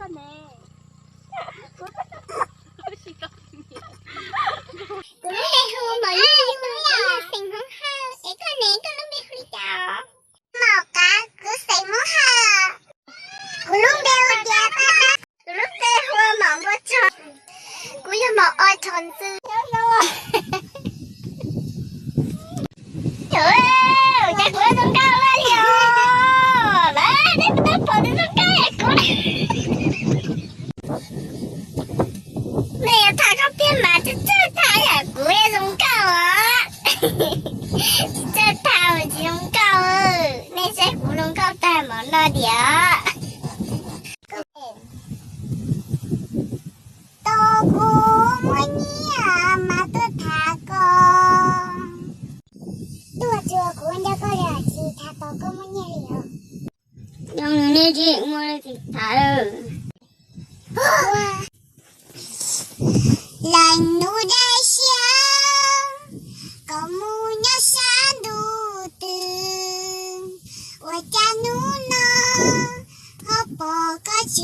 아까네. Hương mà lên nữa xinh không ha cái con này con nó biết đi chào màu cá cứ xinh không ha lúc đeo giá ta lúc đeo hoa mỏng quá trời cứ như một ơi tròn sư trời ơi chắc bữa xuống cao lên rồi đấy đấy tao phải đi xuống cao vậy con này thằng trong tiền mà chứ thằng à quê xuống cao á 진짜 다 지용가을 내 새 구름 껍다 못너디야 또 고모니야 마도 타고 또 구원자 거려야지 다 또 고모니야 영내지 모르지 다르 lần nu đây xiang có mu nhá san đủ tư, ôi cha nu nó, hấp bò có chữ